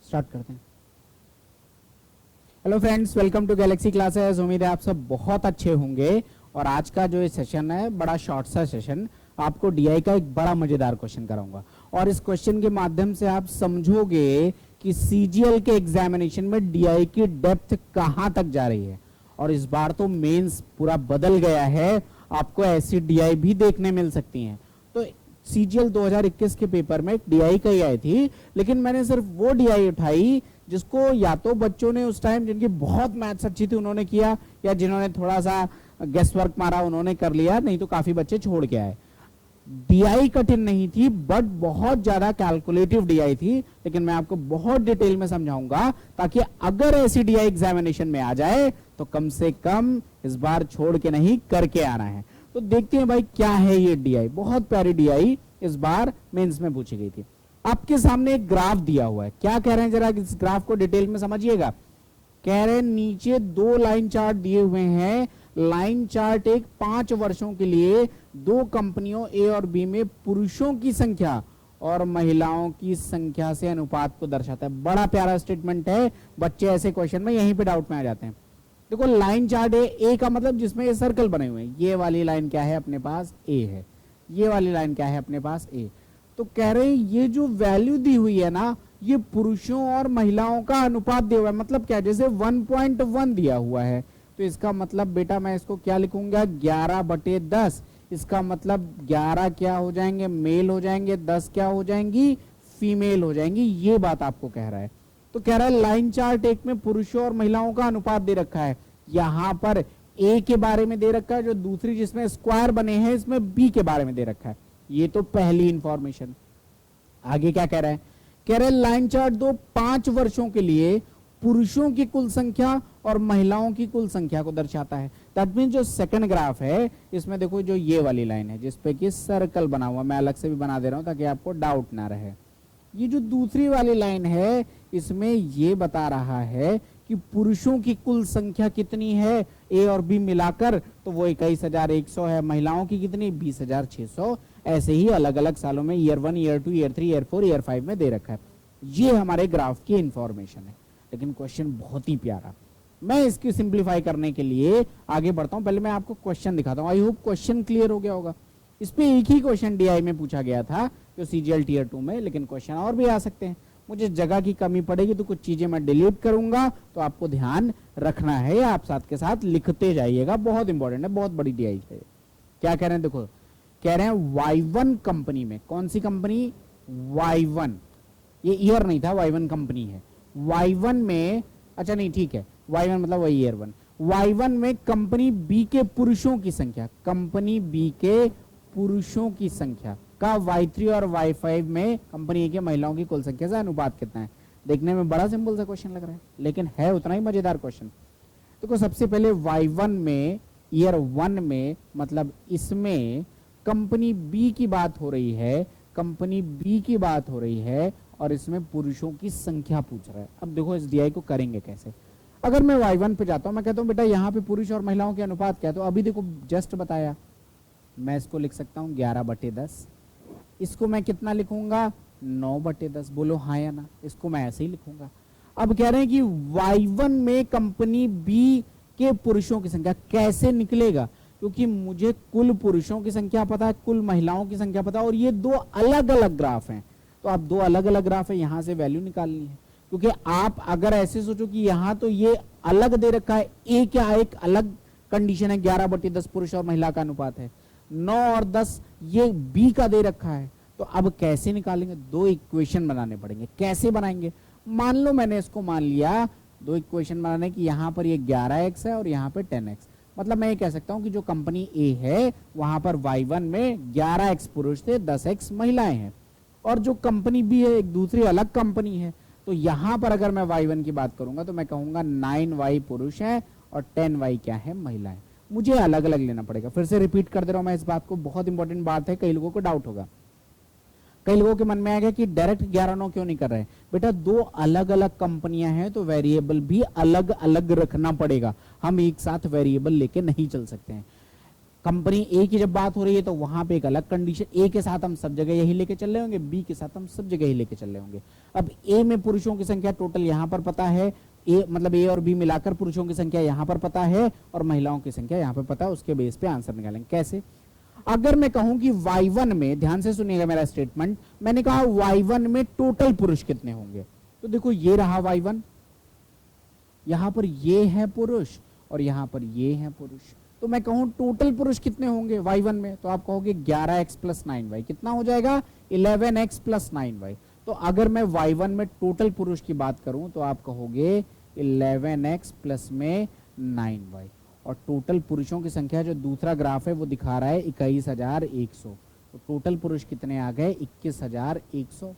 Start करते हैं। Hello friends, welcome to Galaxy classes. उम्मीद है आप सब बहुत अच्छे होंगे। और आज का जो ये सेशन है बड़ा शॉर्ट सा सेशन, आपको डीआई का एक बड़ा मजेदार क्वेश्चन कराऊंगा और इस क्वेश्चन के माध्यम से आप समझोगे कि सीजीएल के एग्जामिनेशन में डीआई की डेप्थ कहां तक जा रही है। और इस बार तो मेंस पूरा बदल गया है, आपको ऐसी डीआई भी देखने मिल सकती हैं। तो सीजीएल 2021 के पेपर में डीआई का ही आई थी, लेकिन मैंने सिर्फ वो डीआई उठाई जिसको या तो बच्चों ने उस टाइम जिनकी बहुत मैथ्स अच्छी थी उन्होंने किया, या जिन्होंने थोड़ा सा गेस वर्क मारा उन्होंने कर लिया, नहीं तो काफी बच्चे छोड़ के आए। डीआई कठिन नहीं थी बट बहुत ज्यादा कैलकुलेटिव डीआई थी, लेकिन मैं आपको बहुत डिटेल में समझाऊंगा ताकि अगर ऐसी डीआई एग्जामिनेशन में आ जाए तो कम से कम इस बार छोड़ के नहीं करके आना है। तो देखते हैं भाई क्या है ये डीआई। बहुत प्यारी डीआई इस बार मेंस में पूछी गई थी। आपके सामने एक ग्राफ दिया हुआ है, क्या कह रहे हैं जरा इस ग्राफ को डिटेल में समझिएगा। कह रहे हैं नीचे दो लाइन चार्ट दिए हुए हैं। लाइन चार्ट एक 5 वर्षों के लिए दो कंपनियों ए और बी में पुरुषों की संख्या और महिलाओं की संख्या से अनुपात को दर्शाता है। बड़ा प्यारा स्टेटमेंट है, बच्चे ऐसे क्वेश्चन में यहीं पे डाउट में आ जाते हैं। देखो लाइन चार्ट है, ए का मतलब जिसमें ये सर्कल बने हुए हैं, ये वाली लाइन क्या है अपने पास ए है, ये वाली लाइन क्या है अपने पास ए। तो कह रहे हैं ये जो वैल्यू दी हुई है ना, ये पुरुषों और महिलाओं का अनुपात दिया हुआ है। मतलब क्या, जैसे 1.1 दिया हुआ है तो इसका मतलब बेटा मैं इसको क्या लिखूंगा 11/10। इसका मतलब 11 क्या हो जाएंगे मेल हो जाएंगे, 10 क्या हो जाएंगी फीमेल हो जाएंगी। ये बात आपको कह रहा है। तो कह रहा है लाइन चार्ट एक में पुरुषों और महिलाओं का अनुपात दे रखा है। यहां पर ए के बारे में दे रखा है, जो दूसरी जिसमें स्क्वायर बने हैं इसमें बी के बारे में दे रखा है। ये तो पहली इंफॉर्मेशन। आगे क्या कह रहा है, कह रहे हैं लाइन चार्ट दो 5 वर्षों के लिए पुरुषों की कुल संख्या और महिलाओं की कुल संख्या को दर्शाता है। दैट मींस जो सेकंड ग्राफ है इसमें देखो जो ये वाली लाइन है जिसपे कि सर्कल बना हुआ, मैं अलग से भी बना दे रहा हूं ताकि आपको डाउट ना रहे। ये जो दूसरी वाली लाइन है इसमें ये बता रहा है कि पुरुषों की कुल संख्या कितनी है ए और बी मिलाकर, तो वो 21,100 है। महिलाओं की कितनी 20,600। ऐसे ही अलग अलग सालों में year 1 year 2 year 3 year 4 year 5 में दे रखा है। ये हमारे ग्राफ की इंफॉर्मेशन है, लेकिन क्वेश्चन बहुत ही प्यारा। मैं इसकी सिंप्लीफाई करने के लिए आगे बढ़ता हूं। पहले मैं आपको क्वेश्चन दिखाता हूं। आई होप क्वेश्चन क्लियर हो गया होगा। इस पे एक ही क्वेश्चन डीआई में पूछा गया था जो सीजीएल टीयर 2 में, लेकिन क्वेश्चन और भी आ सकते हैं। मुझे जगह की कमी पड़ेगी तो कुछ चीजें मैं डिलीट करूंगा, तो आपको ध्यान रखना है, आप साथ के साथ लिखते जाइएगा। बहुत इंपॉर्टेंट है, बहुत बड़ी डीआई है। क्या कह रहे हैं देखो, कह रहे हैं Y1 कंपनी में, कौन सी कंपनी Y1, ये ईयर नहीं था, Y1 कंपनी है। Y1 में, अच्छा नहीं ठीक है, Y1 मतलब वही ईयर 1। Y1 में कंपनी बी के पुरुषों की संख्या, कंपनी बी के पुरुषों की संख्या का Y3 और Y5 में कंपनी ए के महिलाओं की कुल संख्या से अनुपात कितना है। देखने में बड़ा सिंपल सा क्वेश्चन लग रहा है, लेकिन है उतना ही मजेदार क्वेश्चन। देखो सबसे पहले Y1 में ईयर 1 में, मतलब इसमें कंपनी बी की बात हो रही है, कंपनी बी की बात हो रही है और इसमें पुरुषों की संख्या पूछ रहा है। अब देखो इस डीआई को करेंगे कैसे। अगर मैं Y1 पे जाता हूं, मैं कहता हूं बेटा यहाँ पे पुरुष और महिलाओं के अनुपात क्या है, तो अभी देखो जस्ट बताया, मैं इसको लिख सकता हूं 11/10। इसको मैं कितना लिखूंगा 9/10। बोलो हाँ या ना, इसको मैं ऐसे ही लिखूंगा। अब कह रहे हैं कि Y1 में कंपनी बी के पुरुषों की संख्या कैसे निकलेगा, क्योंकि मुझे कुल पुरुषों की संख्या पता है, कुल महिलाओं की संख्या पता है, और ये दो अलग अलग ग्राफ हैं। तो आप दो अलग अलग ग्राफ है, यहां से वैल्यू निकालनी है। क्योंकि आप अगर ऐसे सोचो कि यहां तो ये अलग दे रखा है, ए क्या एक अलग कंडीशन है 11/10 पुरुष और महिला का अनुपात है, 9 और 10 ये बी का दे रखा है। तो अब कैसे निकालेंगे, दो इक्वेशन बनाने पड़ेंगे। कैसे बनाएंगे, मान लो मैंने इसको मान लिया दो इक्वेशन बनाने की, यहां पर ये 11x है और यहां पर 10x। मतलब मैं ये कह सकता हूं कि जो कंपनी ए है वहां पर Y1 में 11x पुरुष थे, 10x महिलाएं हैं, और जो कंपनी बी है एक दूसरी अलग कंपनी है। तो यहां पर अगर मैं Y1 की बात करूंगा तो मैं कहूंगा 9y पुरुष है और 10y क्या है महिलाएं। मुझे अलग अलग लेना पड़ेगा। फिर से रिपीट कर दे रहा हूं मैं इस बात को, बहुत इंपॉर्टेंट बात है, कई लोगों को डाउट होगा। कई लोगों के मन में आएगा कि डायरेक्ट 11-9 क्यों नहीं कर रहे। बेटा दो अलग अलग कंपनियां हैं तो वेरिएबल भी अलग अलग रखना पड़ेगा, हम एक साथ वेरिएबल लेके नहीं चल सकते हैं। कंपनी ए की जब बात हो रही है तो वहां पे एक अलग कंडीशन, ए के साथ हम सब जगह यही लेके चल रहे होंगे, बी के साथ हम सब जगह यही लेके चल रहे होंगे। अब ए में पुरुषों की संख्या टोटल यहां पर पता है, ए मतलब ए और बी मिलाकर पुरुषों की संख्या यहां पर पता है और महिलाओं की संख्या यहां पर पता है, उसके बेस पे आंसर निकालेंगे। कैसे? अगर मैं कहूं कि y1 में, ध्यान से सुनिएगा मेरा स्टेटमेंट, मैंने कहा y1 में टोटल पुरुष कितने होंगे, तो देखो ये रहा y1, यहां पर ये है पुरुष और यहां पर ये है पुरुष, तो मैं कहूं टोटल पुरुष कितने होंगे y1 में, तो आप कहोगे 11x प्लस 9y, कितना हो जाएगा 11x प्लस 9y। तो अगर मैं y1 में टोटल पुरुष की बात करूं तो आप कहोगे 11x प्लस में 9y, और टोटल पुरुषों की संख्या जो दूसरा ग्राफ है वो दिखा रहा है 21,100, तो टोटल पुरुष कितने आ गए 21,100।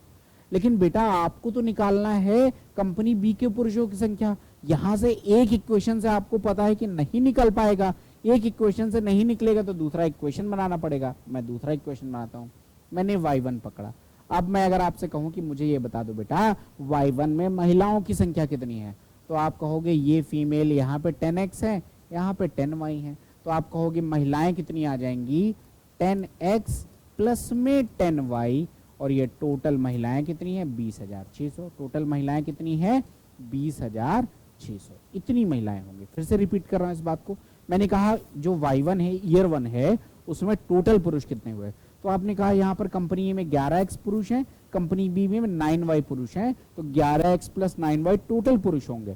लेकिन बेटा आपको तो निकालना है कंपनी बी के पुरुषों की संख्या, यहां से एक इक्वेशन से आपको पता है कि नहीं निकल पाएगा, एक इक्वेशन से नहीं निकलेगा तो दूसरा इक्वेशन बनाना पड़ेगा। मैं दूसरा इक्वेशन बनाता हूं, मैंने y1 पकड़ा। अब मैं अगर आपसे कहूं कि मुझे ये बता दो बेटा y1 में महिलाओं की संख्या कितनी है, तो आप कहोगे ये फीमेल यहाँ पे 10x है, यहाँ पे 10y है, तो आप कहोगे महिलाएं कितनी आ जाएंगी 10x प्लस में 10y, और ये टोटल महिलाएं कितनी है 20,600, टोटल महिलाएं कितनी है 20,600, इतनी महिलाएं होंगी। फिर से रिपीट कर रहा हूं इस बात को, मैंने कहा जो y1 है ईयर 1 है उसमें टोटल पुरुष कितने हुए, तो आपने कहा यहाँ पर कंपनी ए में 11x पुरुष हैं, कंपनी बी में 9y पुरुष हैं, तो 11x प्लस 9y टोटल पुरुष होंगे,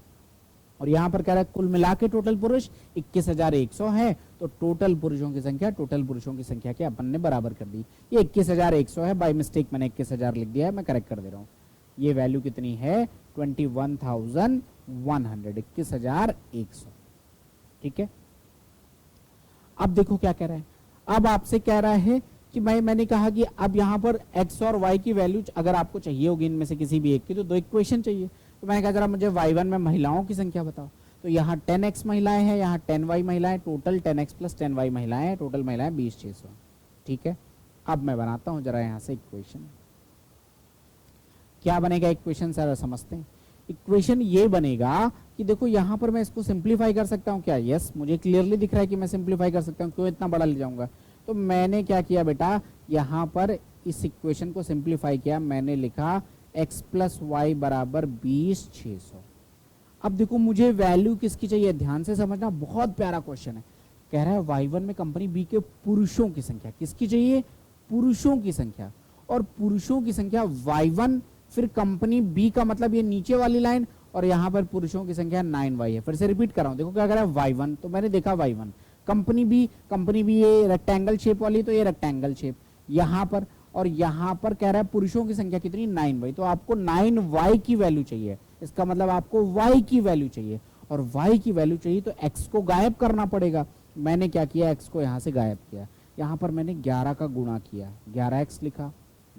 और यहाँ पर कह रहा है कुल मिला के टोटल पुरुष 21,100 है, तो टोटल पुरुषों की संख्या टोटल पुरुषों की संख्या के अपन ने बराबर कर दी। ये 21,100 है, बाय मिस्टेक मैंने 21,000 लिख दिया है, मैं करेक्ट कर दे रहा हूँ। ये वैल्यू कितनी है 21,100, 21,100, ठीक है। अब देखो क्या कह रहा है, अब आपसे कह रहा है कि मैंने कहा कि अब यहाँ पर x और y की वैल्यू अगर आपको चाहिए होगी इनमें से किसी भी एक की, तो दो इक्वेशन चाहिए, तो मैंने कहा जरा मुझे y1 में महिलाओं की संख्या बताओ, तो यहाँ 10x महिलाएं हैं, यहाँ 10y महिलाएं, टोटल 10x प्लस 10y महिलाएं हैं, टोटल महिलाएं 20,600, ठीक है। अब मैं बनाता हूं जरा यहाँ से इक्वेशन, क्या बनेगा इक्वेशन सर समझते हैं। इक्वेशन ये बनेगा कि देखो यहाँ पर मैं इसको सिंप्लीफाई कर सकता हूँ क्या, यस मुझे क्लियरली दिख रहा है कि मैं सिंप्लीफाई कर सकता हूँ, क्यों इतना बड़ा ले जाऊंगा। तो मैंने क्या किया बेटा, यहाँ पर इस इक्वेशन को सिंप्लीफाई किया, मैंने लिखा x प्लस वाई बराबर 20,600। अब देखो मुझे वैल्यू किसकी चाहिए, ध्यान से समझना, बहुत प्यारा क्वेश्चन है। कह रहा है y1 में कंपनी बी के पुरुषों की संख्या किसकी चाहिए, पुरुषों की संख्या, और पुरुषों की संख्या y1 फिर कंपनी बी का मतलब ये नीचे वाली लाइन, और यहाँ पर पुरुषों की संख्या 9y है। फिर से रिपीट कर रहा हूँ, देखो क्या कह रहा है y1, तो मैंने देखा y1, कंपनी बी ये रेक्टेंगल शेप वाली, तो ये रेक्टेंगल शेप यहाँ पर, और यहाँ पर कह रहा है पुरुषों की संख्या कितनी 9y, तो आपको 9y की वैल्यू चाहिए, इसका मतलब आपको y की वैल्यू चाहिए, और y की वैल्यू चाहिए तो x को गायब करना पड़ेगा। मैंने क्या किया, x को यहाँ से गायब किया, यहाँ पर मैंने 11 का गुणा किया, 11x लिखा,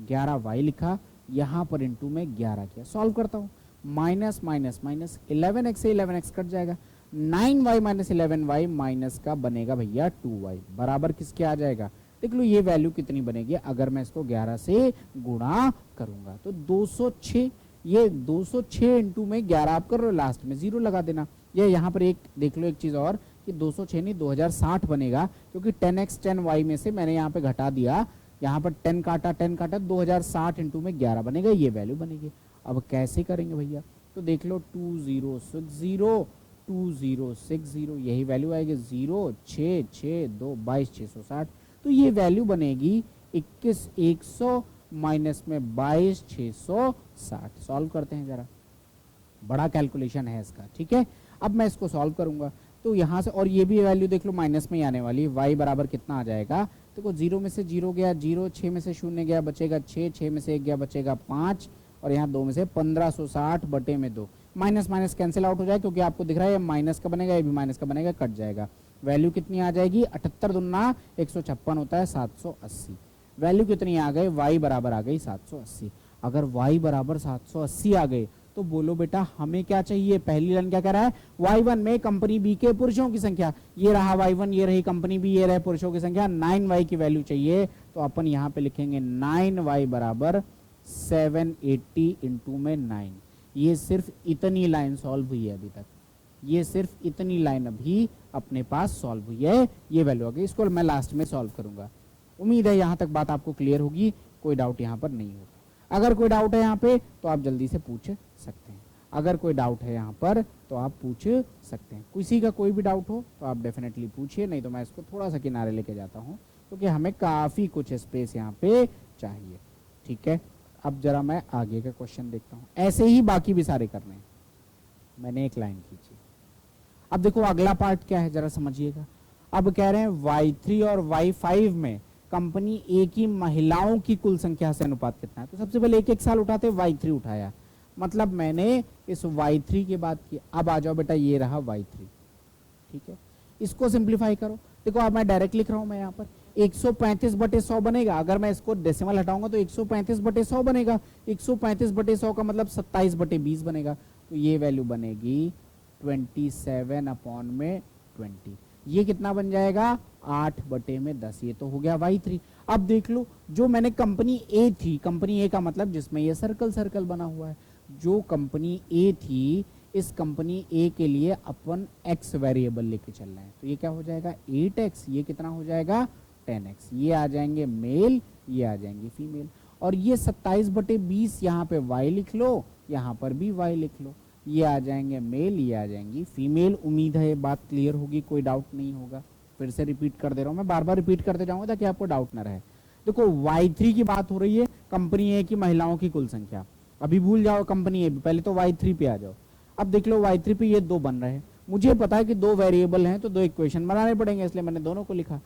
11y लिखा, यहाँ पर इंटू में 11 किया। सॉल्व करता हूँ, माइनस माइनस माइनस 11x से 11x कट जाएगा, 9y माइनस 11y माइनस का बनेगा भैया 2y, बराबर किसके आ जाएगा, देख लो ये वैल्यू कितनी बनेगी अगर मैं इसको 11 से गुणा करूंगा, तो 206, ये 206 इंटू में 11 आप कर रहे हो, लास्ट में 0 लगा देना। ये यहाँ पर एक देख लो एक चीज और कि 206 नहीं 2060 बनेगा, क्योंकि 10x 10y में से मैंने यहाँ पे घटा दिया, यहाँ पर 10 काटा 2060 इंटू में 11 बनेगा, ये वैल्यू बनेगी। अब कैसे करेंगे भैया, तो देख लो 2060 2060 यही वैल्यू आएगी, 0 6 6 2 22,660, तो ये वैल्यू बनेगी 21,100 माइनस में 22,660। सॉल्व करते हैं जरा, बड़ा कैलकुलेशन है इसका, ठीक है। अब मैं इसको सॉल्व करूंगा तो यहाँ से, और ये भी वैल्यू देख लो माइनस में ही आने वाली है, y बराबर कितना आ जाएगा, देखो 0 में से 0 गया 0, 6 में से 0 गया बचेगा 6, 6 में से 1 गया बचेगा 5, और यहाँ 2 में से 1560 बटे में 2, माइनस माइनस कैंसिल आउट हो जाए, क्योंकि आपको दिख रहा है ये माइनस का बनेगा, ये भी माइनस का बनेगा, कट जाएगा। वैल्यू कितनी आ जाएगी, 78 दूना 156 होता है 780, वैल्यू कितनी आ गई, y बराबर आ गई 780। अगर y बराबर 780 आ गए तो बोलो बेटा हमें क्या चाहिए, पहली लाइन क्या कह रहा है, y1 में कंपनी बी के पुरुषों की संख्या, ये रहा y1, ये रही कंपनी बी, ये रहे पुरुषों की संख्या, 9y की वैल्यू चाहिए, तो अपन यहाँ पे लिखेंगे 9y बराबर 780 इंटू में 9। ये सिर्फ इतनी लाइन सॉल्व हुई है अभी तक, ये सिर्फ इतनी लाइन अभी अपने पास सॉल्व हुई है, ये वैल्यू आ गई, इसको मैं लास्ट में सॉल्व करूंगा। उम्मीद है यहाँ तक बात आपको क्लियर होगी, कोई डाउट यहाँ पर नहीं होगा। अगर कोई डाउट है यहाँ पे तो आप जल्दी से पूछ सकते हैं, अगर कोई डाउट है यहाँ पर तो आप पूछ सकते हैं। किसी का कोई भी डाउट हो तो आप डेफिनेटली पूछिए, नहीं तो मैं इसको थोड़ा सा किनारे लेके जाता हूँ क्योंकि हमें काफ़ी कुछ स्पेस यहाँ पे चाहिए। ठीक है, अब जरा मैं आगे का क्वेश्चन देखता हूँ, ऐसे ही बाकी भी सारे करने हैं। मैंने एक लाइन खींची। अब देखो अगला पार्ट क्या है जरा समझिएगा। अब कह रहे हैं Y3 और Y5 में कंपनी ए की महिलाओं की कुल संख्या से अनुपात कितना है। तो सबसे पहले एक एक साल उठाते Y3 उठाया, मतलब मैंने इस Y3 की बात की। अब आ जाओ बेटा, ये रहा Y3, ठीक है, इसको सिंप्लीफाई करो। देखो अब मैं डायरेक्ट लिख रहा हूं, मैं यहाँ पर 135/100 बनेगा। अगर मैं इसको डेसिमल हटाऊंगा तो 135/100 बनेगा। 135/100 का मतलब 27/20 बनेगा। तो ये वैल्यू बनेगी 27/20। ये कितना बन जाएगा 8/10। ये तो हो गया Y3। अब देख लो, जो मैंने कंपनी ए थी, कंपनी ए का मतलब जिसमें ये सर्कल सर्कल बना हुआ है, जो कंपनी ए थी, इस कंपनी ए के लिए अपन x वेरिएबल लेके चल रहे हैं। तो ये क्या हो जाएगा 8x, ये कितना हो जाएगा 10x। ये आ जाएंगे मेल, ये आ जाएंगे फीमेल। और ये 27/20 यहाँ पे y लिख लो, यहाँ पर भी y लिख लो। ये आ जाएंगे मेल, ये आ जाएंगी फीमेल। उम्मीद है ये बात क्लियर होगी, कोई डाउट नहीं होगा। फिर से रिपीट कर दे रहा हूँ, मैं बार बार रिपीट करते जाऊंगा ताकि आपको डाउट ना रहे। देखो Y3 की बात हो रही है, कंपनी ए की महिलाओं की कुल संख्या। अभी भूल जाओ कंपनी ए, पहले तो Y3 पे आ जाओ। अब देख लो Y3 पे ये दो बन रहे हैं। मुझे पता है कि दो वेरिएबल हैं तो दो इक्वेशन बनाने पड़ेंगे, इसलिए मैंने दोनों को लिखा।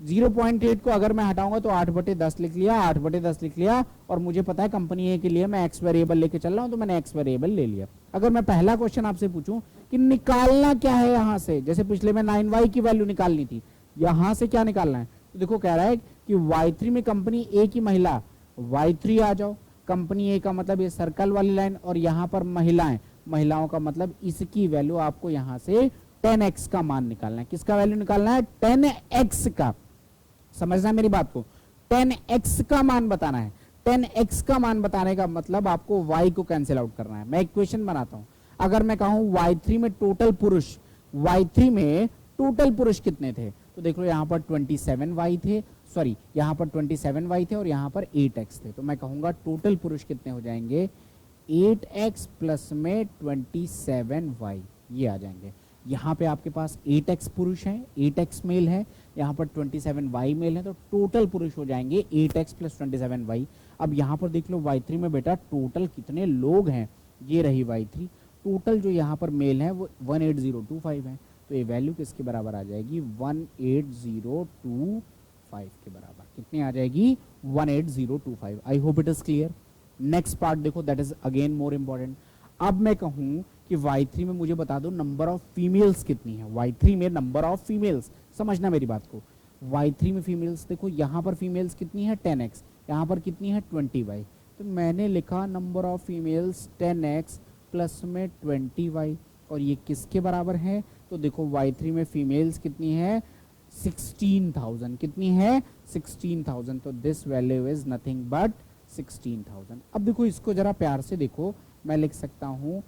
0.8 को अगर मैं हटाऊंगा तो 8/10 लिख लिया, 8/10 लिख लिया। और मुझे पता है कंपनी ए के लिए मैं x वेरिएबल लेके चल रहा हूं, तो मैंने x वेरिएबल ले लिया। अगर मैं पहला क्वेश्चन आपसे पूछूं कि निकालना क्या है यहां से, जैसे पिछले में 9y की वैल्यू निकालनी थी, यहां से क्या निकालना है, तो देखो कह रहा है कि Y3 में कंपनी ए की महिला, Y3 आ जाओ। कंपनी ए का मतलब ये सर्कल वाली लाइन, और यहाँ पर महिलाएं, महिलाओं का मतलब इसकी वैल्यू आपको यहाँ से 10x का मान निकालना है। किसका वैल्यू निकालना है 10x का, समझना मेरी बात को, 10x का मान बताना है। 10x का मान बताने का मतलब आपको y को कैंसिल आउट करना है। मैं इक्वेशन बनाता हूं, अगर मैं कहूं Y3 में टोटल पुरुष, Y3 में टोटल पुरुष कितने थे, तो देख लो यहाँ पर 27y थे, सॉरी यहाँ पर 27y थे और यहाँ पर 8x थे। तो मैं कहूंगा टोटल पुरुष कितने हो जाएंगे 8x प्लस में 27y, ये आ जाएंगे। यहाँ पे आपके पास 8x पुरुष है, 8x मेल है, यहाँ पर 27y मेल है, तो टोटल पुरुष हो जाएंगे 8x प्लस 27y। अब यहाँ पर देख लो Y3 में बेटा टोटल कितने लोग हैं, ये रही Y3। टोटल जो यहाँ पर मेल है वो 18025 है, तो ये वैल्यू किसके बराबर आ जाएगी 18025 के बराबर। कितनी आ जाएगी 18025। I hope it is clear. Next part देखो, that is again more important. अब मैं कहूं कि Y3 में मुझे बता दो नंबर ऑफ फीमेल्स कितनी है। Y3 में नंबर ऑफ फीमेल्स, समझना मेरी बात को, Y3 में फीमेल्स देखो, यहाँ पर फीमेल्स कितनी है 10x, यहाँ पर कितनी है 20y। तो मैंने लिखा number of females 10x plus में 20y, और ये किसके बराबर है, तो देखो Y3 में फीमेल्स कितनी है 16,000, कितनी है 16,000। तो this value is nothing but 16,000। अब देखो इसको जरा प्यार से देखो, मैं लिख सकता हूँ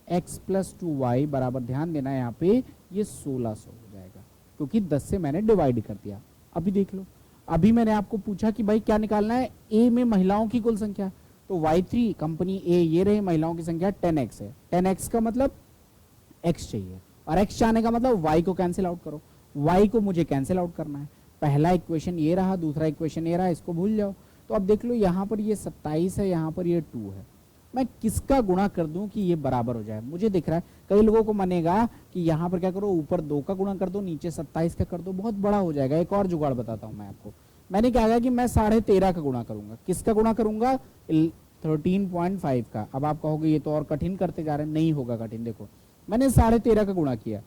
x प्लस 2y बराबर, ध्यान देना यहाँ पे ये 1600 हो जाएगा, क्योंकि 10 से मैंने डिवाइड कर दिया। अभी देख लो, अभी मैंने आपको पूछा कि भाई क्या निकालना है, ए में महिलाओं की कुल संख्या, तो Y3 कंपनी ए ये रहे, महिलाओं की संख्या 10x है। 10x का मतलब x चाहिए, और x चाहने का मतलब y को कैंसिल आउट करो। y को मुझे कैंसिल आउट करना है। पहला इक्वेशन ये रहा, दूसरा इक्वेशन ये रहा, इसको भूल जाओ। तो अब देख लो यहाँ पर ये 27 है, यहाँ पर ये 2 है। मैं किसका गुणा कर दूं कि ये बराबर हो जाए। मुझे दिख रहा है कई लोगों को मनेगा कि यहाँ पर क्या करो, ऊपर 2 का गुणा कर दो, नीचे 27 का कर दो, बहुत बड़ा हो जाएगा। एक और जुगाड़ बताता हूँ मैं आपको। मैंने क्या कहा कि मैं 13.5 का गुणा करूंगा। किसका गुणा करूंगा 13.5 का। अब आप कहोगे ये तो और कठिन करते जा रहे हैं, नहीं होगा कठिन। देखो मैंने 13.5 का गुणा किया,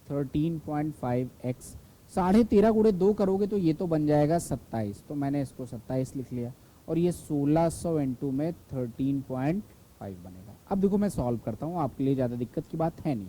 13.5x, 13.5 गुणे 2 करोगे तो ये तो बन जाएगा 27, तो मैंने इसको 27 लिख लिया, और ये 1600 इंटू में 13.5 बनेगा। अब देखो मैं सॉल्व करता हूँ, आपके लिए ज्यादा दिक्कत की बात है नहीं।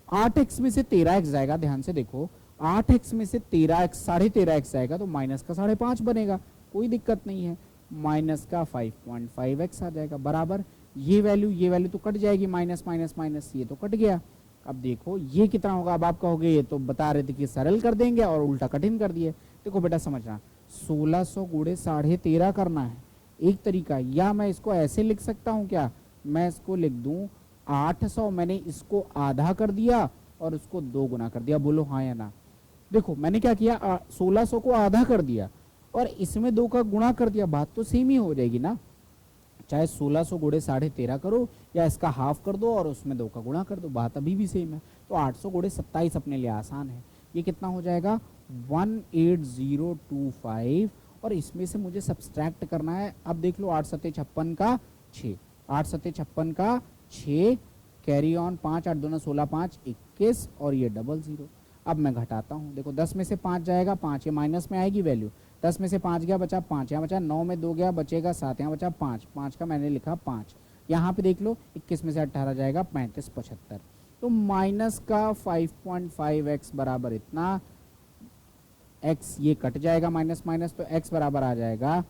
8x में से 13x जाएगा, ध्यान से देखो, 8x में से 13x 13.5x जाएगा तो माइनस का 5.5 बनेगा, कोई दिक्कत नहीं है। माइनस का 5.5x आ जाएगा बराबर, ये वैल्यू तो कट जाएगी, माइनस माइनस माइनस, ये तो कट गया। अब देखो ये कितना होगा, अब आप कहोगे ये तो बता रहे थे कि सरल कर देंगे और उल्टा कठिन कर दिए। देखो बेटा समझना, 1600 गुणे 13.5 करना है एक तरीका, या मैं इसको ऐसे लिख सकता हूं क्या, मैं इसको लिख दूं 800, मैंने इसको आधा कर दिया और उसको 2 गुना कर दिया। बोलो हाँ या ना। देखो मैंने क्या किया, 1600 को आधा कर दिया और इसमें 2 का गुणा कर दिया, बात तो सेम ही हो जाएगी ना। चाहे 1600 गुणे 13.5 करो या इसका हाफ कर दो और उसमें 2 का गुणा कर दो, बात अभी भी सेम है। तो 800 गुणे 27 अपने लिए आसान है, ये कितना हो जाएगा 18025, और इसमें से मुझे सब्सट्रैक्ट करना है। अब देख लो 8 सत्ते 56 का 6, 8 सत्ते 56 का 6, कैरी ऑन 5, 8 दूना 16, 5 21 और ये डबल 0। अब मैं घटाता हूँ, देखो 10 में से 5 जाएगा 5, ये माइनस में आएगी वैल्यू, 10 में से 5 गया बचा 5, यहाँ बचा 9 में 2 गया बचेगा 7, यहाँ बचा 5, 5 का मैंने लिखा 5। यहाँ पे देख लो 21 में से 18 जाएगा 35 75, तो माइनस का 5.5x बराबर इतना, x ये कट जाएगा माइनस माइनस, तो x बराबर आ जाएगा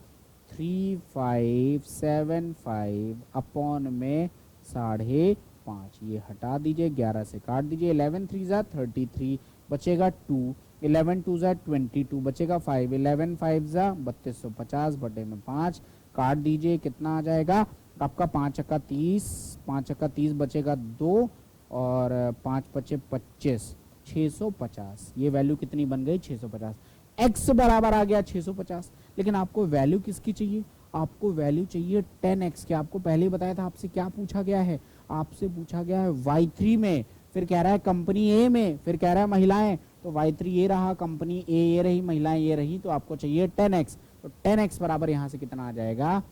3575 अपॉन में 5.5, ये हटा दीजिए 11 से काट दीजिए, 11 3 जा 33 बचेगा 2, 11 2 जा 22 बचेगा 5, 11 5 जा 3250 बटे में 5 काट दीजिए, कितना आ जाएगा आपका 5 अक्का 30, 5 अक्का 30 बचेगा 2 और 5 बचे 25, 650। ये वैल्यू कितनी बन गई 650, x बराबर आ गया 650। लेकिन आपको वैल्यू किसकी चाहिए, आपको वैल्यू चाहिए 10x की। आपको पहले ही बताया था आपसे क्या पूछा गया है, आपसे पूछा गया है y3 में, फिर कह रहा है कंपनी ए में, फिर कह रहा है महिलाएं, तो y3 ये रहा, कंपनी ए ये रही, महिलाएं ये रही, तो आपको चाहिए 10x। तो 10x बराबर यहाँ से कितना आ जाएगा,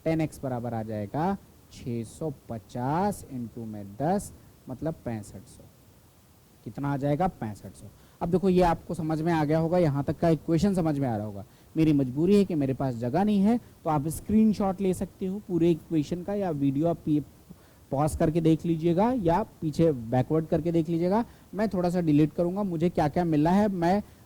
10x बराबर आ जाएगा 650 इंटू में 10 मतलब 6500, कितना आ जाएगा 6500। अब देखो ये आपको समझ में आ गया होगा, यहाँ तक का इक्वेशन समझ में आ रहा होगा। मेरी मजबूरी है कि मेरे पास जगह नहीं है, तो आप स्क्रीनशॉट ले सकते हो पूरे इक्वेशन का, या वीडियो आप पॉज करके देख लीजिएगा या पीछे बैकवर्ड करके देख लीजिएगा। मैं थोड़ा सा डिलीट करूंगा, मुझे क्या क्या मिला है,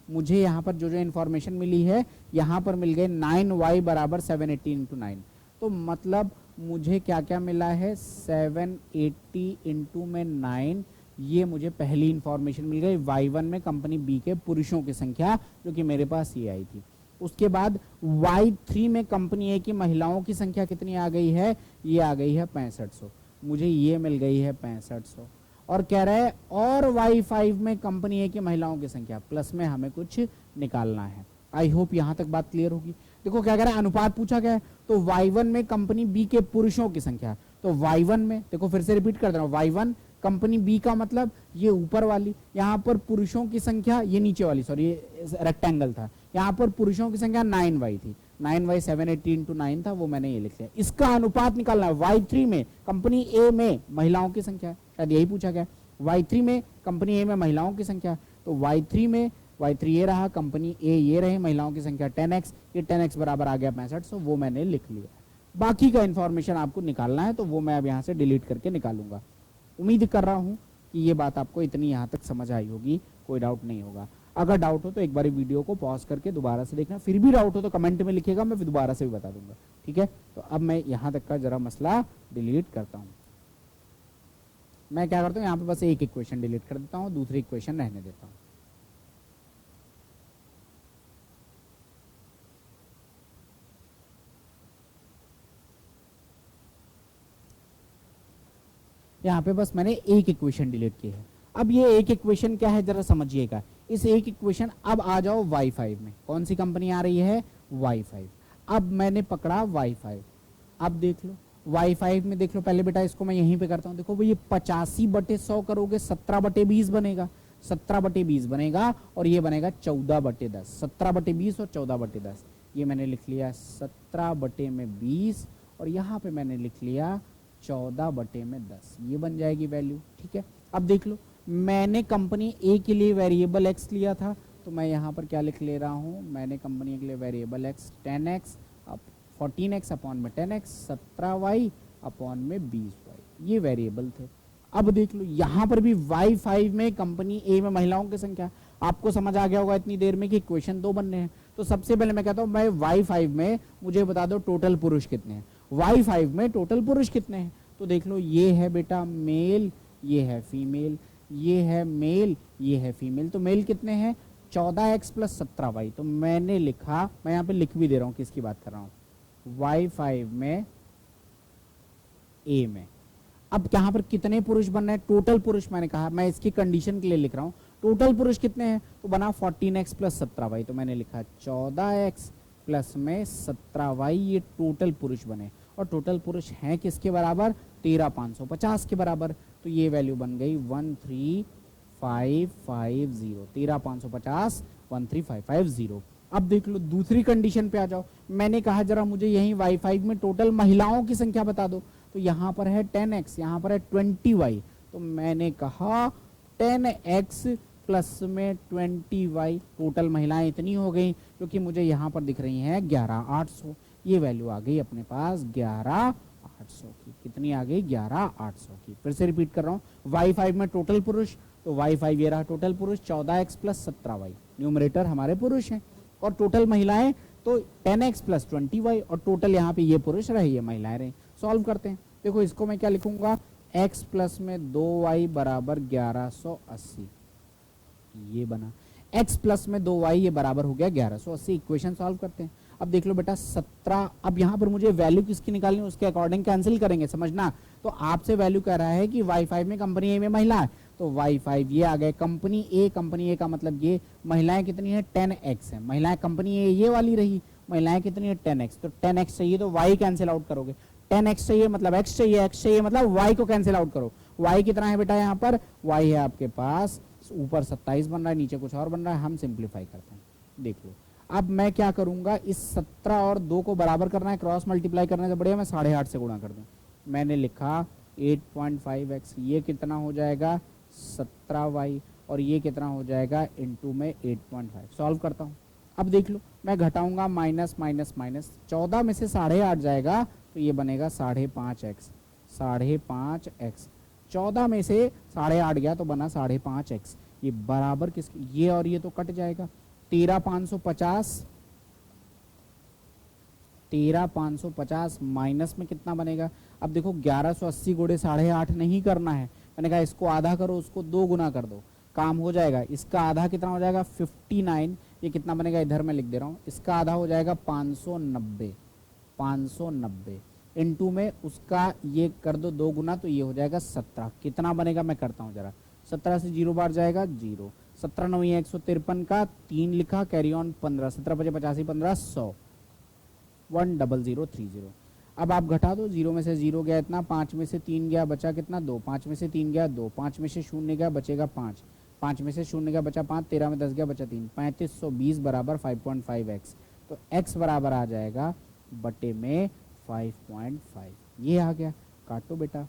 मुझे यहाँ पर जो जो इन्फॉर्मेशन मिली है, यहाँ पर मिल गए 9y बराबर 780 इंटू 9, तो मतलब मुझे क्या क्या मिला है 780 इंटू में 9, ये मुझे पहली इंफॉर्मेशन मिल गई y1 में कंपनी बी के पुरुषों की संख्या, जो कि मेरे पास ये आई थी। उसके बाद y3 में कंपनी ए की महिलाओं की संख्या कितनी आ गई है, ये आ गई है 6500, मुझे ये मिल गई है 6500। और कह रहा है और y5 में कंपनी ए की महिलाओं की संख्या, प्लस में हमें कुछ निकालना है। आई होप यहां तक बात क्लियर होगी। देखो क्या कह रहा है, अनुपात पूछा गया है, तो y1 में कंपनी बी के पुरुषों की संख्या, तो y1 में देखो फिर से रिपीट कर दे रहा हूं, y1 कंपनी बी का मतलब ये ऊपर वाली, यहाँ पर पुरुषों की संख्या ये नीचे वाली, सॉरी ये रेक्टेंगल था, यहाँ पर पुरुषों की संख्या 9y थी, 9y 780 इंटू 9 था, वो मैंने ये लिख लिया। इसका अनुपात निकालना है y3 में कंपनी ए में महिलाओं की संख्या, शायद यही पूछा गया, y3 में कंपनी ए में महिलाओं की संख्या, तो y3 में y3 ये रहा, कंपनी ए ये रहे, महिलाओं की संख्या 10x, ये 10x बराबर आ गया 6500, वो मैंने लिख लिया। बाकी का इन्फॉर्मेशन आपको निकालना है, तो वो मैं अब यहाँ से डिलीट करके निकालूंगा। उम्मीद कर रहा हूँ कि ये बात आपको इतनी यहाँ तक समझ आई होगी, कोई डाउट नहीं होगा। अगर डाउट हो तो एक बार वीडियो को पॉज करके दोबारा से देखना, फिर भी डाउट हो तो कमेंट में लिखिएगा, मैं दोबारा से भी बता दूंगा, ठीक है। तो अब मैं यहाँ तक का जरा मसला डिलीट करता हूँ। मैं क्या करता हूँ, यहाँ पे बस एक इक्वेशन डिलीट कर देता हूँ, दूसरी इक्वेशन रहने देता हूँ। यहाँ पे बस मैंने एक इक्वेशन डिलीट की है। अब ये एक इक्वेशन क्या है जरा समझिएगा, इस एक इक्वेशन, अब आ जाओ y5 में, कौन सी कंपनी आ रही है y5। अब मैंने पकड़ा y5, अब देख लो y5 में देख लो, पहले बेटा इसको मैं यहीं पे करता हूँ, देखो भाई ये 85/100 करोगे 17/20 बनेगा, 17/20 बनेगा, और ये बनेगा 14/10, 17/20 और 14/10, ये मैंने लिख लिया 17/20, और यहाँ पे मैंने लिख लिया 14/10, ये बन जाएगी वैल्यू, ठीक है। अब देख लो मैंने कंपनी ए के लिए वेरिएबल एक्स लिया था, तो मैं यहाँ पर क्या लिख ले रहा हूँ, मैंने कंपनी के लिए वेरिएबल एक्स 10x, अब 14x अपॉन में 10x, 17y अपॉन में 20y, ये वेरिएबल थे। अब देख लो यहाँ पर भी y5 में कंपनी ए में महिलाओं की संख्या, आपको समझ आ गया होगा इतनी देर में कि इक्वेशन 2 बनने हैं। तो सबसे पहले मैं कहता हूँ मैं y5 में मुझे बता दो टोटल पुरुष कितने हैं, y5 में टोटल पुरुष कितने हैं। तो देख लो ये है बेटा मेल, ये है फीमेल, ये है मेल, ये है फीमेल। तो मेल कितने हैं 14x प्लस 17y। तो मैंने लिखा, मैं यहाँ पे लिख भी दे रहा हूँ किसकी बात कर रहा हूँ, y5 में a में। अब यहाँ पर कितने पुरुष बन रहे हैं, टोटल पुरुष मैंने कहा, मैं इसकी कंडीशन के लिए लिख रहा हूँ टोटल पुरुष कितने हैं, तो बना 14x प्लस 17y। तो मैंने लिखा 14x प्लस में 17y, ये टोटल पुरुष बने। और टोटल पुरुष हैं किसके बराबर, 13550 के बराबर। तो ये वैल्यू बन गई 13550, 13550 13550। अब देख लो दूसरी कंडीशन पे आ जाओ। मैंने कहा जरा मुझे यही y5 में टोटल महिलाओं की संख्या बता दो। तो यहाँ पर है 10x, यहाँ पर है 20y। तो मैंने कहा 10x प्लस में 20y, टोटल महिलाएं इतनी हो गई क्योंकि मुझे यहाँ पर दिख रही हैं 11800। ये वैल्यू आ गई अपने पास 11800 की। कितनी आ गई, 11800 की। फिर से रिपीट कर रहा हूँ, y5 में टोटल पुरुष, तो y5 ये रहा टोटल पुरुष 14x प्लस 17y, न्यूमरेटर हमारे पुरुष हैं। और टोटल महिलाएं तो 10x प्लस 20y, और टोटल यहाँ पे ये पुरुष रहे, ये महिलाएं रहे। सॉल्व करते हैं। देखो इसको मैं क्या लिखूंगा, x प्लस में 2y बराबर 1180, ये बना। x प्लस में 2y ये बराबर हो गया 1180। इक्वेशन सॉल्व करते हैं। अब देख लो बेटा 17, अब यहाँ पर मुझे वैल्यू किसकी निकालनी है उसके अकॉर्डिंग कैंसिल करेंगे, समझना। तो आपसे वैल्यू कह रहा है कि y5 में कंपनी ए में महिला है, तो y5 ये आ गए कंपनी ए। कंपनी ए का मतलब ये महिलाएं कितनी है 10x है, महिलाएं कंपनी ए ये वाली रही, महिलाएं कितनी है 10x। तो 10x चाहिए तो y कैंसिल आउट करोगे, 10x चाहिए मतलब x चाहिए, x चाहिए मतलब y को कैंसिल आउट करो। y कितना है बेटा, यहाँ पर y है आपके पास ऊपर 27 बन रहा है, नीचे कुछ और बन रहा है। हम सिंप्लीफाई करते हैं, देख लो। अब मैं क्या करूंगा, इस 17 और 2 को बराबर करना है, क्रॉस मल्टीप्लाई करने से बढ़िया मैं 8.5 से गुणा कर दूं। मैंने लिखा 8.5x, ये कितना हो जाएगा 17y, और ये कितना हो जाएगा इनटू में 8.5। सॉल्व करता हूँ। अब देख लो मैं घटाऊंगा, माइनस माइनस माइनस, 14 में से 8.5 जाएगा तो ये बनेगा 5.5x, 5.5x। 14 में से 8.5 गया तो बना 5.5x। ये बराबर किसके, ये और ये तो कट जाएगा, 13,550 माइनस में कितना बनेगा। अब देखो 1180 गुणे 8.5 नहीं करना है, मैंने कहा इसको आधा करो, उसको 2 गुना कर दो, काम हो जाएगा। इसका आधा कितना हो जाएगा 59, ये कितना बनेगा इधर मैं लिख दे रहा हूँ, इसका आधा हो जाएगा 590, 590 इनटू में उसका ये कर दो 2 गुना, तो ये हो जाएगा 17। कितना बनेगा मैं करता हूँ जरा, 17 से 0 बार जाएगा 0, 17 9 153 का 3 लिखा, कैरी ऑन 15, 17 बजे 85 15 100, 10030। अब आप घटा दो, 0 में से 0 गया इतना, 5 में से 3 गया बचा कितना 2, 5 में से 3 गया 2, 5 में से 0 गया बचेगा 5, 5 में से 0 गया बचा 5, 13 में 10 गया बचा 3, 3520 बराबर 5.5x। तो x बराबर आ जाएगा बटे में 5.5। ये आ गया, काटो बेटा,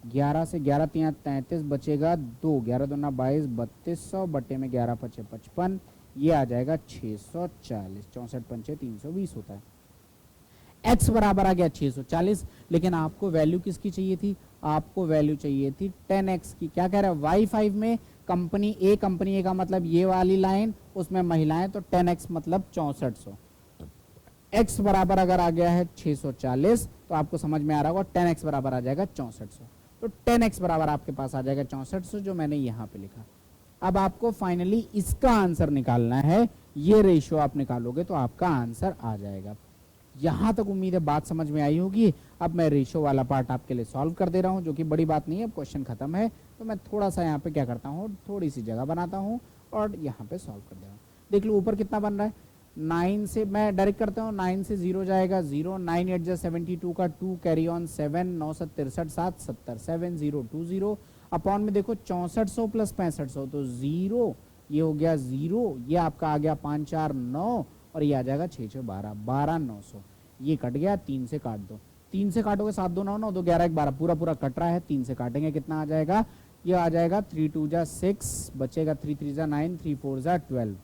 11 से 11 3 33 बचेगा 2, 11 दूना 22 3200 बटे में 11 पचे 55, ये आ जाएगा 640, 64 पंचे 320 होता है। x बराबर आ गया 640, लेकिन आपको वैल्यू किसकी चाहिए थी, आपको वैल्यू चाहिए थी 10x की। क्या कह रहा है, y5 में कंपनी ए का मतलब ये वाली लाइन, उसमें महिलाएं, तो 10x मतलब 6400। x बराबर अगर आ गया है 640 तो आपको समझ में आ रहा होगा 10x बराबर आ जाएगा 6400। तो 10x बराबर आपके पास आ जाएगा 6400, जो मैंने यहाँ पे लिखा। अब आपको फाइनली इसका आंसर निकालना है, ये रेशियो आप निकालोगे तो आपका आंसर आ जाएगा। यहाँ तक उम्मीद है बात समझ में आई होगी। अब मैं रेशियो वाला पार्ट आपके लिए सॉल्व कर दे रहा हूँ, जो कि बड़ी बात नहीं है, अब क्वेश्चन खत्म है। तो मैं थोड़ा सा यहाँ पे क्या करता हूँ, थोड़ी सी जगह बनाता हूँ और यहाँ पे सॉल्व कर दे रहा हूँ। देख लो ऊपर कितना बन रहा है, 9 से मैं डायरेक्ट करता हूँ, 9 से 0 जाएगा 0, 9 8 72 का 2, कैरी ऑन 7, 9 7 63 7 70, 7020 अपॉन में देखो 6400 प्लस 6500 तो 0, ये हो गया 0, ये आपका आ गया 5 4 9 और ये आ जाएगा 6 6 12, 12 900। ये कट गया, 3 से काट दो, 3 से काटोगे 7 2 9 9 2 11 1 12, पूरा पूरा कट रहा है, 3 से काटेंगे कितना आ जाएगा, ये आ जाएगा 3 2 जा 6, बचेगा 3 3 जा 9, 3 4 जा 12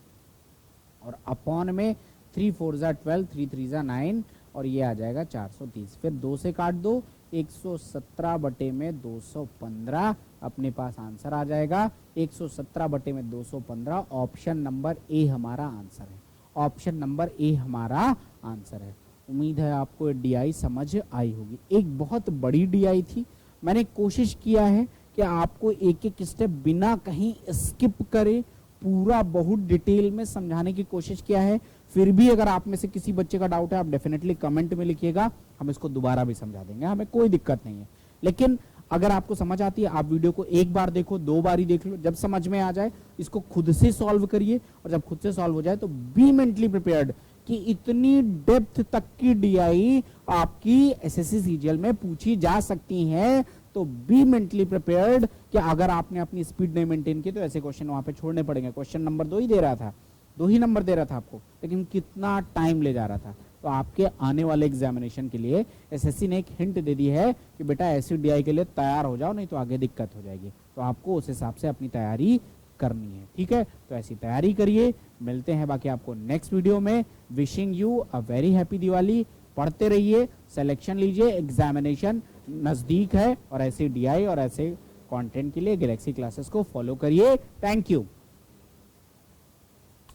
और अपॉन में 3 4 जा 12, 3 3 जा 9 और ये आ जाएगा 430। फिर 2 से काट दो, 117 बटे में 215 अपने पास आंसर आ जाएगा। 117 बटे में 215 ऑप्शन नंबर ए हमारा आंसर है, ऑप्शन नंबर ए हमारा आंसर है। उम्मीद है आपको डीआई समझ आई होगी। एक बहुत बड़ी डीआई थी, मैंने कोशिश किया है कि आपको एक एक स्टेप बिना कहीं स्किप करे पूरा बहुत डिटेल में समझाने की कोशिश किया है। फिर भी अगर आप में से किसी बच्चे का डाउट है, आप डेफिनेटली कमेंट में लिखिएगा, हम इसको दोबारा भी समझा देंगे, हमें कोई दिक्कत नहीं है। लेकिन अगर आपको समझ आती है, आप वीडियो को एक बार देखो, 2 बार ही देख लो, जब समझ में आ जाए इसको खुद से सॉल्व करिए, और जब खुद से सॉल्व हो जाए तो बी मेंटली प्रिपेयर्ड कि इतनी डेप्थ तक की डीआई आपकी एसएससी सीजीएल में पूछी जा सकती है। तो बी मेंटली प्रिपेयर्ड कि अगर आपने अपनी स्पीड नहीं मेंटेन की तो ऐसे क्वेश्चन वहां पे छोड़ने पड़ेंगे। क्वेश्चन नंबर 2 ही दे रहा था, 2 ही नंबर दे रहा था आपको, लेकिन कितना टाइम ले जा रहा था। तो आपके आने वाले एग्जामिनेशन के लिए एसएससी ने एक हिंट दे दी है कि बेटा ऐसी डीआई के लिए तैयार हो जाओ, नहीं तो आगे दिक्कत हो जाएगी। तो आपको उस हिसाब से अपनी तैयारी करनी है, ठीक है। तो ऐसी तैयारी करिए, मिलते हैं बाकी आपको नेक्स्ट वीडियो में। Wishing you a very happy Diwali. पढ़ते रहिए, सिलेक्शन लीजिए, एग्जामिनेशन नजदीक है, और ऐसे डीआई और ऐसे कंटेंट के लिए गैलेक्सी क्लासेस को फॉलो करिए। Thank you.